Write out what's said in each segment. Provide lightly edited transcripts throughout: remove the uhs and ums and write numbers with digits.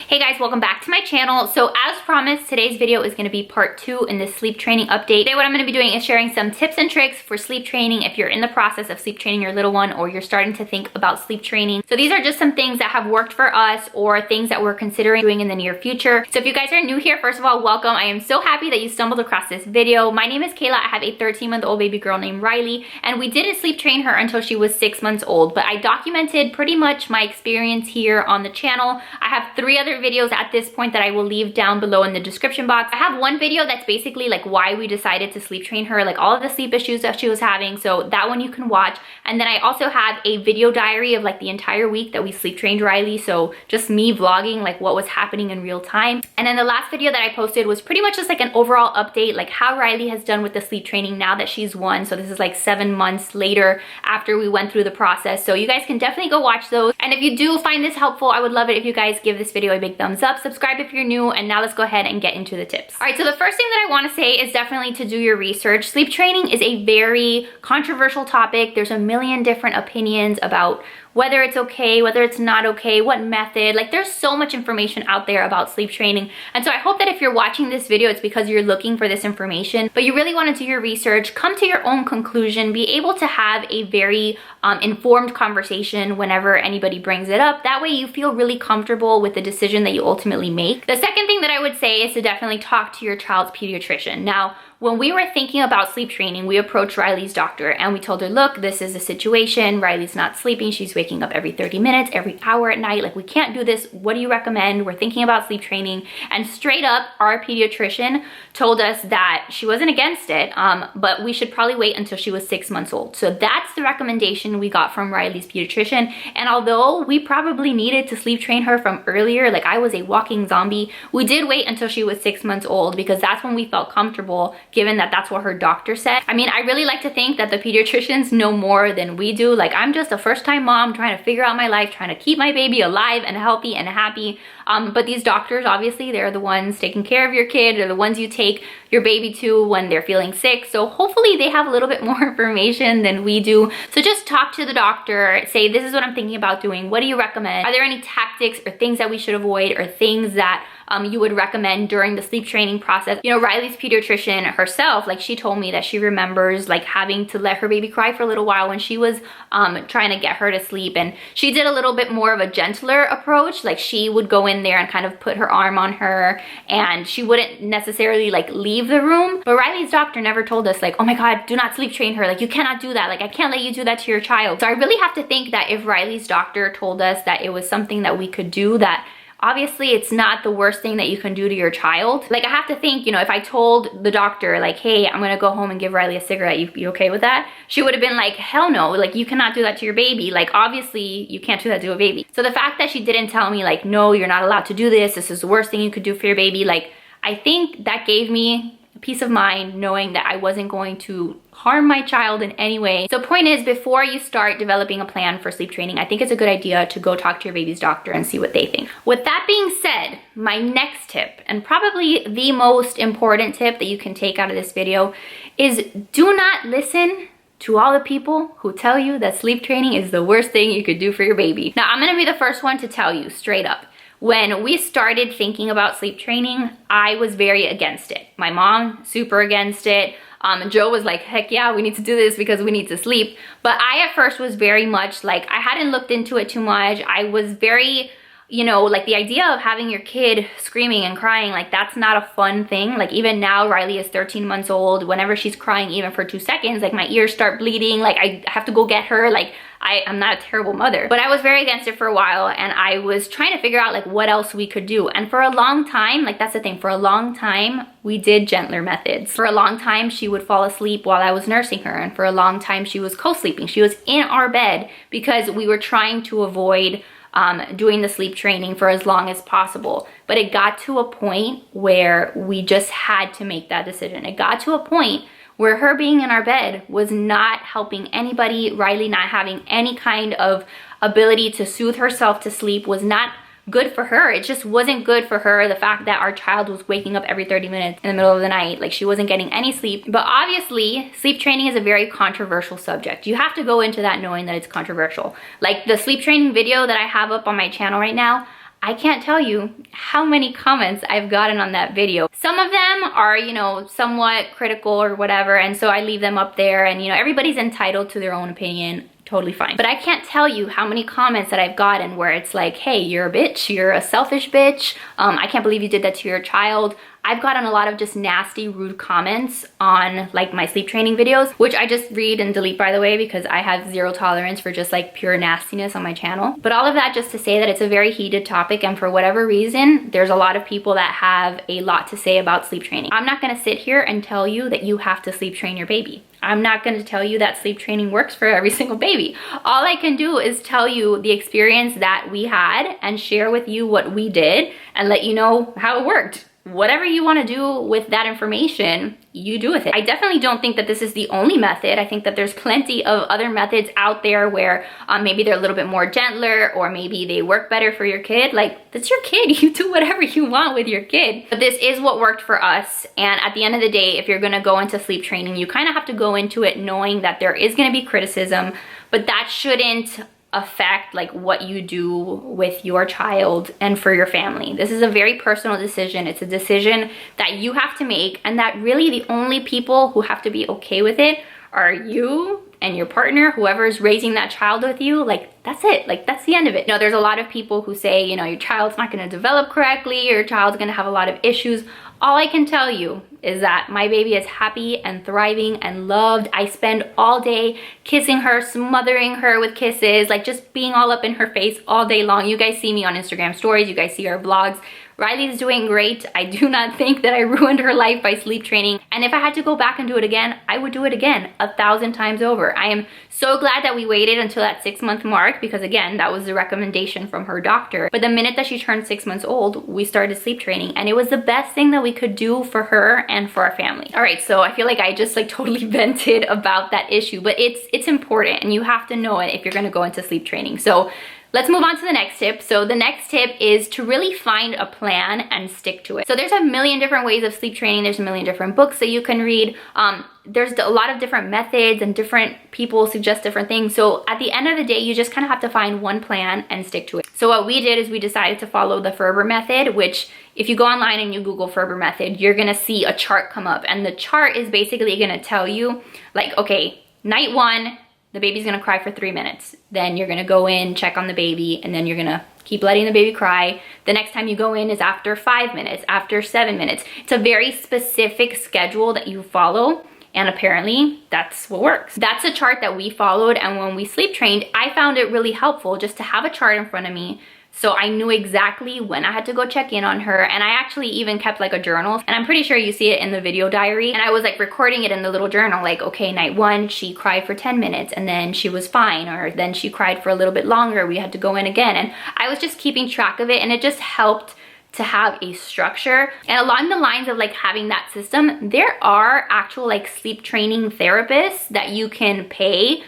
Hey guys, welcome back to my channel. So as promised, today's video is going to be part 2 in the sleep training update. Today what I'm going to be doing is sharing some tips and tricks for sleep training if you're in the process of sleep training your little one or you're starting to think about sleep training. So these are just some things that have worked for us or things that we're considering doing in the near future. So if you guys are new here, first of all, welcome. I am so happy that you stumbled across this video. My name is Kayla. I have a 13-month-old baby girl named Riley, and we didn't sleep train her until she was 6 months old, but I documented pretty much my experience here on the channel. I have 3 other videos at this point that I will leave down below in the description box. I have one video that's basically like why we decided to sleep train her, like all of the sleep issues that she was having, so that one you can watch. And then I also have a video diary of like the entire week that we sleep trained Riley, so just me vlogging like what was happening in real time. And then the last video that I posted was pretty much just like an overall update, like how Riley has done with the sleep training now that she's 1. So this is like 7 months later after we went through the process, so you guys can definitely go watch those. And if you do find this helpful, I would love it if you guys give this video a big thumbs up, subscribe if you're new, and now let's go ahead and get into the tips. All right, so the first thing that I want to say is definitely to do your research. Sleep training is a very controversial topic. There's a million different opinions about whether it's okay, whether it's not okay, what method. Like there's so much information out there about sleep training. And so I hope that if you're watching this video, it's because you're looking for this information, but you really want to do your research, come to your own conclusion, be able to have a very informed conversation whenever anybody brings it up. That way you feel really comfortable with the decision that you ultimately make. The second thing that I would say is to definitely talk to your child's pediatrician. Now, when we were thinking about sleep training, we approached Riley's doctor and we told her, look, this is a situation. Riley's not sleeping. She's waking up every 30 minutes, every hour at night. Like, we can't do this. What do you recommend? We're thinking about sleep training. And straight up, our pediatrician told us that she wasn't against it, but we should probably wait until she was 6 months old. So that's the recommendation we got from Riley's pediatrician. And although we probably needed to sleep train her from earlier, like I was a walking zombie, we did wait until she was 6 months old because that's when we felt comfortable, given that that's what her doctor said. I mean, I really like to think that the pediatricians know more than we do. Like, I'm just a first-time mom trying to figure out my life, trying to keep my baby alive and healthy and happy. But these doctors, obviously, they're the ones taking care of your kid. They're the ones you take your baby to when they're feeling sick. So hopefully they have a little bit more information than we do. So just talk to the doctor, say, this is what I'm thinking about doing. What do you recommend? Are there any tactics or things that we should avoid or things that you would recommend during the sleep training process? You know, Riley's pediatrician herself, like she told me that she remembers like having to let her baby cry for a little while when she was trying to get her to sleep. And she did a little bit more of a gentler approach. Like she would go in there and kind of put her arm on her and she wouldn't necessarily like leave the room. But Riley's doctor never told us like, oh my God, do not sleep train her. Like you cannot do that. Like I can't let you do that to your child. So I really have to think that if Riley's doctor told us that it was something that we could do, that obviously it's not the worst thing that you can do to your child. Like I have to think, you know, if I told the doctor like, hey, I'm gonna go home and give Riley a cigarette, you okay with that? She would have been like, hell no, like you cannot do that to your baby. Like obviously you can't do that to a baby. So the fact that she didn't tell me like, no, you're not allowed to do this, this is the worst thing you could do for your baby, like I think that gave me peace of mind knowing that I wasn't going to harm my child in any way. So point is, before you start developing a plan for sleep training, I think it's a good idea to go talk to your baby's doctor and see what they think. With that being said, my next tip, and probably the most important tip that you can take out of this video, is do not listen to all the people who tell you that sleep training is the worst thing you could do for your baby. Now, I'm gonna be the first one to tell you straight up. When we started thinking about sleep training, I was very against it. My mom, super against it. Joe was like, heck yeah, we need to do this because we need to sleep. But I at first was very much like, I hadn't looked into it too much. I was very, you know, like the idea of having your kid screaming and crying, like that's not a fun thing. Like even now, Riley is 13 months old. Whenever she's crying, even for 2 seconds, like my ears start bleeding. Like I have to go get her. Like I'm not a terrible mother, but I was very against it for a while and I was trying to figure out like what else we could do. And for a long time, like that's the thing, for a long time, we did gentler methods. For a long time, she would fall asleep while I was nursing her. And for a long time, she was co-sleeping. She was in our bed because we were trying to avoid doing the sleep training for as long as possible. But it got to a point where we just had to make that decision. It got to a point where her being in our bed was not helping anybody. Riley not having any kind of ability to soothe herself to sleep was not good for her. It just wasn't good for her. The fact that our child was waking up every 30 minutes in the middle of the night, like she wasn't getting any sleep. But obviously, sleep training is a very controversial subject. You have to go into that knowing that it's controversial. Like the sleep training video that I have up on my channel right now, I can't tell you how many comments I've gotten on that video. Some of them are, you know, somewhat critical or whatever, and so I leave them up there, and you know, everybody's entitled to their own opinion. Totally fine. But I can't tell you how many comments that I've gotten where it's like, hey, you're a bitch, you're a selfish bitch, I can't believe you did that to your child. I've gotten a lot of just nasty, rude comments on like my sleep training videos, which I just read and delete, by the way, because I have zero tolerance for just like pure nastiness on my channel. But all of that just to say that it's a very heated topic, and for whatever reason, there's a lot of people that have a lot to say about sleep training. I'm not gonna sit here and tell you that you have to sleep train your baby. I'm not going to tell you that sleep training works for every single baby. All I can do is tell you the experience that we had and share with you what we did and let you know how it worked. Whatever you want to do with that information, you do with it. I definitely don't think that this is the only method. I think that there's plenty of other methods out there where maybe they're a little bit more gentler, or maybe they work better for your kid. Like, that's your kid. You do whatever you want with your kid. But this is what worked for us. And at the end of the day, if you're going to go into sleep training, you kind of have to go into it knowing that there is going to be criticism, but that shouldn't affect like what you do with your child and for your family. This is a very personal decision. It's a decision that you have to make, and that really the only people who have to be okay with it are you and your partner, whoever is raising that child with you. Like, that's it. Like, that's the end of it. Now, there's a lot of people who say, you know, your child's not going to develop correctly, your child's going to have a lot of issues. All I can tell you is that my baby is happy and thriving and loved. I spend all day kissing her, smothering her with kisses, like just being all up in her face all day long. You guys see me on Instagram stories, you guys see our vlogs. Riley's doing great. I do not think that I ruined her life by sleep training. And if I had to go back and do it again, I would do it again 1,000 times over. I am so glad that we waited until that 6-month mark, because again, that was the recommendation from her doctor. But the minute that she turned 6 months old, we started sleep training, and it was the best thing that we could do for her and for our family. All right, so I feel like I just like totally vented about that issue, but it's important, and you have to know it if you're gonna go into sleep training. So let's move on to the next tip. So the next tip is to really find a plan and stick to it. So there's a million different ways of sleep training. There's a million different books that you can read. There's a lot of different methods, and different people suggest different things. So at the end of the day, you just kind of have to find one plan and stick to it. So what we did is we decided to follow the Ferber method, which if you go online and you Google Ferber method, you're gonna see a chart come up. And the chart is basically gonna tell you like, okay, night 1, the baby's gonna cry for 3 minutes. Then you're gonna go in, check on the baby, and then you're gonna keep letting the baby cry. The next time you go in is after 5 minutes, after 7 minutes. It's a very specific schedule that you follow, and apparently that's what works. That's a chart that we followed, and when we sleep trained, I found it really helpful just to have a chart in front of me, so I knew exactly when I had to go check in on her. And I actually even kept like a journal, and I'm pretty sure you see it in the video diary. And I was like recording it in the little journal, like, okay, night 1, she cried for 10 minutes and then she was fine, or then she cried for a little bit longer, we had to go in again. And I was just keeping track of it, and it just helped to have a structure. And along the lines of like having that system, there are actual like sleep training therapists that you can pay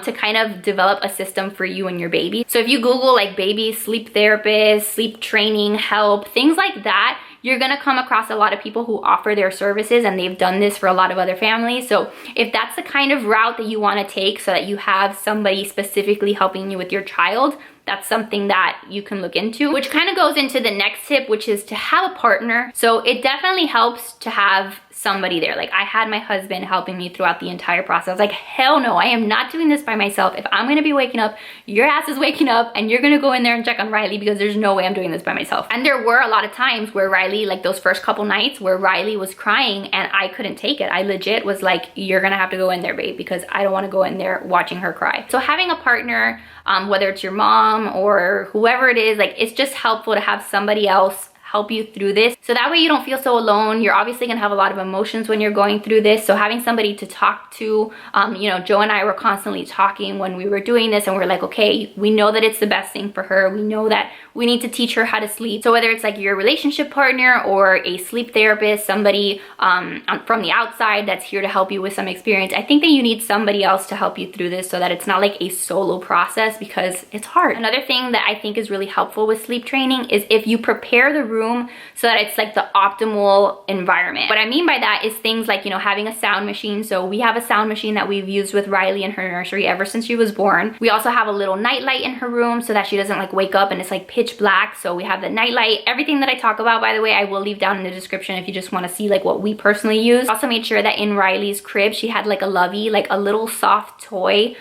to kind of develop a system for you and your baby. So if you Google like baby sleep therapist, sleep training help, things like that, you're gonna come across a lot of people who offer their services, and they've done this for a lot of other families. So if that's the kind of route that you wanna take so that you have somebody specifically helping you with your child, that's something that you can look into, which kind of goes into the next tip, which is to have a partner. So it definitely helps to have somebody there. Like, I had my husband helping me throughout the entire process. I was like, hell no, I am not doing this by myself. If I'm gonna be waking up, your ass is waking up, and you're gonna go in there and check on Riley, because there's no way I'm doing this by myself. And there were a lot of times where Riley, like those first couple nights where Riley was crying and I couldn't take it. I legit was like, you're gonna have to go in there, babe, because I don't wanna go in there watching her cry. So having a partner, whether it's your mom or whoever it is, like, it's just helpful to have somebody else help you through this, so that way you don't feel so alone. You're obviously gonna have a lot of emotions when you're going through this, so having somebody to talk to, you know, Joe and I were constantly talking when we were doing this, and we're like, okay, we know that it's the best thing for her, we know that we need to teach her how to sleep. So whether it's like your relationship partner or a sleep therapist, somebody from the outside that's here to help you with some experience, I think that you need somebody else to help you through this, so that it's not like a solo process, because it's hard. Another thing that I think is really helpful with sleep training is if you prepare the room so that it's like the optimal environment. What I mean by that is things like, you know, having a sound machine. So we have a sound machine that we've used with Riley in her nursery ever since she was born. We also have a little night light in her room so that she doesn't like wake up and it's like pitch black. So we have the night light. Everything that I talk about, by the way, I will leave down in the description if you just want to see like what we personally use. Also made sure that in Riley's crib she had like a lovey, like a little soft toy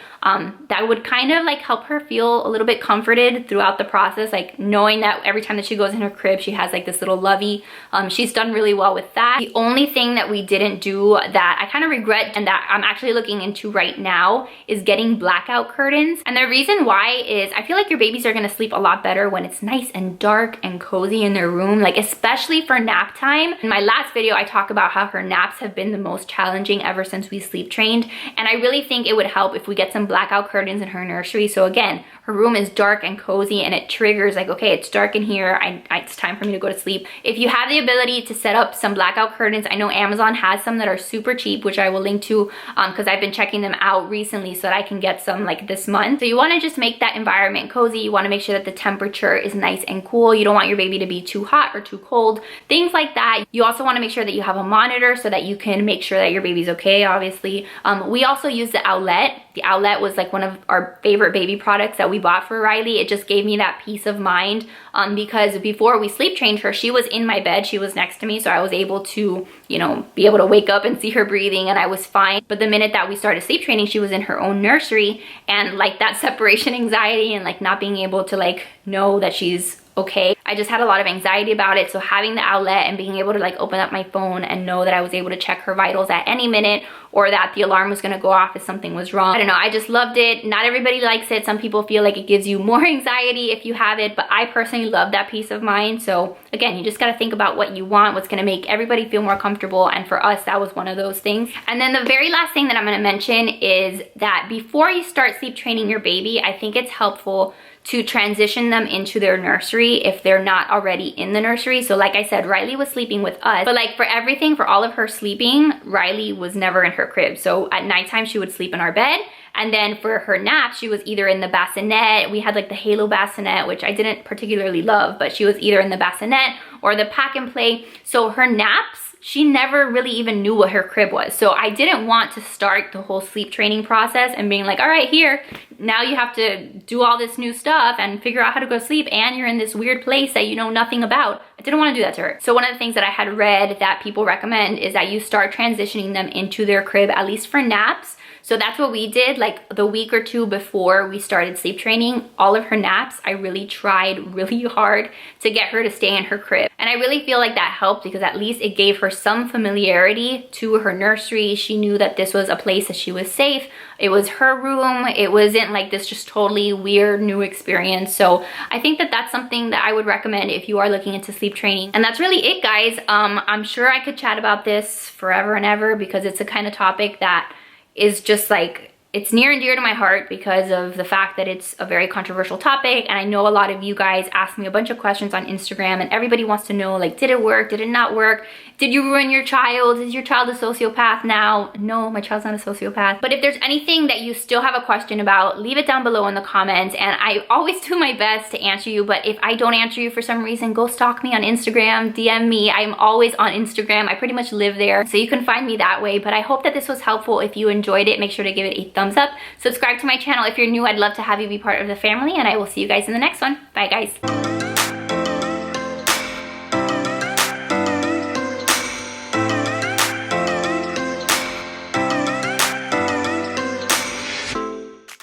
that would kind of like help her feel a little bit comforted throughout the process, like knowing that every time that she goes in her crib she has like this little lovey. She's done really well with that. The only thing that we didn't do that I kind of regret and that I'm actually looking into right now is getting blackout curtains. And the reason why is I feel like your babies are going to sleep a lot better when it's nice and dark and cozy in their room, like especially for nap time. In my last video I talk about how her naps have been the most challenging ever since we sleep trained, and I really think it would help if we get some blackout curtains in her nursery. So again, her room is dark and cozy and it triggers like, okay, it's dark in here, it's time for me to go to sleep. If you have the ability to set up some blackout curtains, I know Amazon has some that are super cheap, which I will link to because I've been checking them out recently so that I can get some like this month. So you want to just make that environment cozy. You want to make sure that the temperature is nice and cool. You don't want your baby to be too hot or too cold, things like that. You also want to make sure that you have a monitor so that you can make sure that your baby's okay, obviously. We also use the outlet. The outlet was like one of our favorite baby products that we bought for Riley. It just gave me that peace of mind because before we sleep trained her, she was in my bed, she was next to me, so I was able to, you know, be able to wake up and see her breathing and I was fine. But the minute that we started sleep training, she was in her own nursery, and like that separation anxiety and like not being able to like know that she's okay, I just had a lot of anxiety about it. So having the outlet and being able to like open up my phone and know that I was able to check her vitals at any minute, or that the alarm was gonna go off if something was wrong. I don't know, I just loved it. Not everybody likes it. Some people feel like it gives you more anxiety if you have it, but I personally love that peace of mind. So again, you just gotta think about what you want, what's gonna make everybody feel more comfortable, and for us, that was one of those things. And then the very last thing that I'm gonna mention is that before you start sleep training your baby, I think it's helpful to transition them into their nursery if they're not already in the nursery. So like I said, Riley was sleeping with us, but like for everything, for all of her sleeping, Riley was never in her crib. So at nighttime, she would sleep in our bed. And then for her nap, she was either in the bassinet. We had like the Halo bassinet, which I didn't particularly love, but she was either in the bassinet or the pack and play. So her naps, she never really even knew what her crib was. So I didn't want to start the whole sleep training process and being like, all right, here, now you have to do all this new stuff and figure out how to go to sleep, and you're in this weird place that you know nothing about. I didn't want to do that to her. So one of the things that I had read that people recommend is that you start transitioning them into their crib, at least for naps. So that's what we did. Like the week or two before we started sleep training, all of her naps, I really tried really hard to get her to stay in her crib. And I really feel like that helped because at least it gave her some familiarity to her nursery. She knew that this was a place that she was safe. It was her room. It wasn't like this just totally weird new experience. So I think that that's something that I would recommend if you are looking into sleep training. And that's really it, guys. I'm sure I could chat about this forever and ever because it's a kind of topic that is just like, it's near and dear to my heart because of the fact that it's a very controversial topic. And I know a lot of you guys ask me a bunch of questions on Instagram and everybody wants to know, like, did it work? Did it not work? Did you ruin your child? Is your child a sociopath now? No, my child's not a sociopath. But if there's anything that you still have a question about, leave it down below in the comments. And I always do my best to answer you. But if I don't answer you for some reason, go stalk me on Instagram, DM me. I'm always on Instagram. I pretty much live there. So you can find me that way. But I hope that this was helpful. If you enjoyed it, make sure to give it a thumbs up. Subscribe to my channel if you're new. I'd love to have you be part of the family. And I will see you guys in the next one. Bye, guys.